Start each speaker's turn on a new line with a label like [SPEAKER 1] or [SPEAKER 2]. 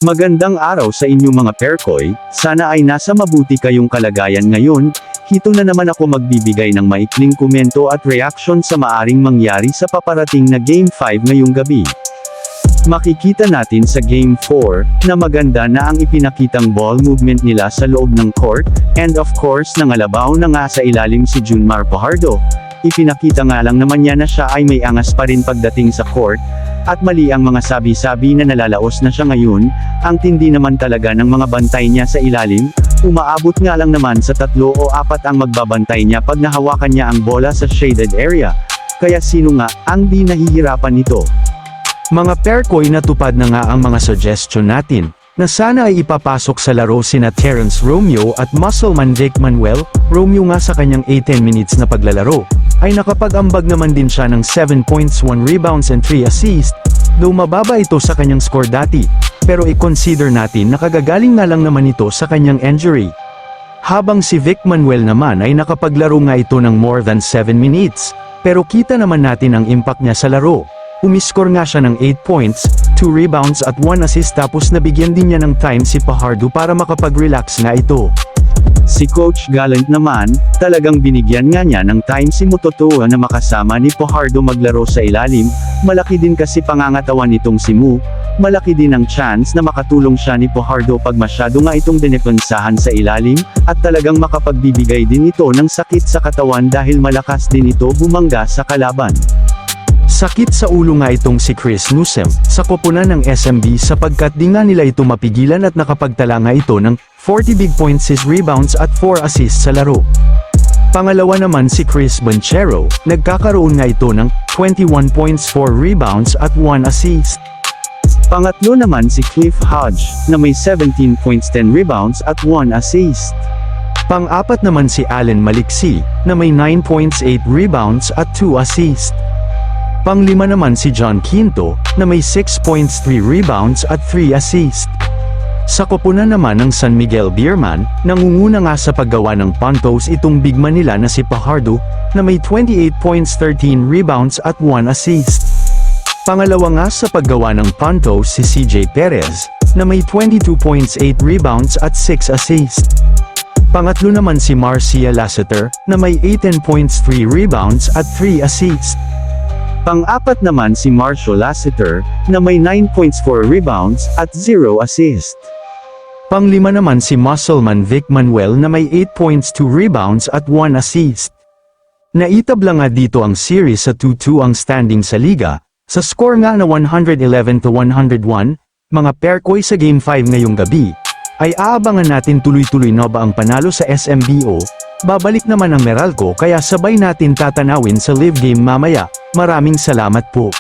[SPEAKER 1] Magandang araw sa inyo mga Perkoy, sana ay nasa mabuti kayong kalagayan ngayon. Hito na naman ako magbibigay ng maikling komento at reaksyon sa maaring mangyari sa paparating na Game 5 ngayong gabi. Makikita natin sa Game 4, na maganda na ang ipinakitang ball movement nila sa loob ng court, and of course nangalabaw na nga sa ilalim si Junmar Fajardo. Ipinakita nga lang naman niya na siya ay may angas pa rin pagdating sa court, at mali ang mga sabi-sabi na nalalaos na siya ngayon, ang tindi naman talaga ng mga bantay niya sa ilalim, umaabot nga lang naman sa 3 o 4 ang magbabantay niya pag nahawakan niya ang bola sa shaded area. Kaya sino nga, ang di nahihirapan nito?
[SPEAKER 2] Mga Perkoy, natupad na nga ang mga suggestion natin, na sana ay ipapasok sa laro sina Terence Romeo at Muscleman Vic Manuel. Romeo nga sa kanyang 18 minutes na paglalaro, ay nakapag-ambag naman din siya ng 7 points, 1 rebounds and 3 assists, though mababa ito sa kanyang score dati, pero i-consider natin na kagagaling nga lang naman ito sa kanyang injury. Habang si Vic Manuel naman ay nakapaglaro nga ito ng more than 7 minutes, pero kita naman natin ang impact niya sa laro. Umiscore nga siya ng 8 points, 2 rebounds at 1 assist, tapos nabigyan din niya ng time si Fajardo para makapag-relax nga ito.
[SPEAKER 1] Si Coach Gallant naman, talagang binigyan nga niya ng time si Mutotoa na makasama ni Fajardo maglaro sa ilalim. Malaki din kasi pangangatawan nitong si Mu, malaki din ang chance na makatulong siya ni Fajardo pag masyado nga itong dinepensahan sa ilalim, at talagang makapagbibigay din ito ng sakit sa katawan dahil malakas din ito bumangga sa kalaban.
[SPEAKER 2] Sakit sa ulo nga itong si Chris Newsom, sa koponan ng SMB, sapagkat di nga nila ito mapigilan at nakapagtala nga ito ng 40 big points, 6 rebounds at 4 assists sa laro. Pangalawa naman si Chris Banchero, nagkakaroon nga ito ng 21 points, 4 rebounds at 1 assist.
[SPEAKER 1] Pangatlo naman si Cliff Hodge, na may 17 points, 10 rebounds at 1 assist.
[SPEAKER 2] Pang-apat naman si Allen Maliksi, na may 9 points, 8 rebounds at 2 assists. Pang-lima naman si John Quinto, na may 6 points, 3 rebounds at 3 assists. Sa koponan naman ng San Miguel Beerman, nangunguna nga sa paggawa ng puntos itong bigman nila na si Fajardo, na may 28 points, 13 rebounds at 1 assist. Pangalawa nga sa paggawa ng puntos si CJ Perez, na may 22 points, 8 rebounds at 6 assists. Pangatlo naman si Marcia Lassiter, na may 18 points, 3 rebounds at 3 assists.
[SPEAKER 1] Pang-apat naman si Marshall Lassiter, na may 9 points, 4 rebounds at 0 assist.
[SPEAKER 2] Pang-lima naman si Muscleman Vic Manuel, na may 8 points, 2 rebounds at 1 assist. Naitabla nga dito ang series sa 2-2 ang standing sa liga, sa score nga na 111-101, mga Perkoy. Sa Game 5 ngayong gabi, ay aabangan natin tuloy-tuloy na ba ang panalo sa SMBO. Babalik naman ang Meralco, kaya sabay natin tatanawin sa live game mamaya. Maraming salamat po.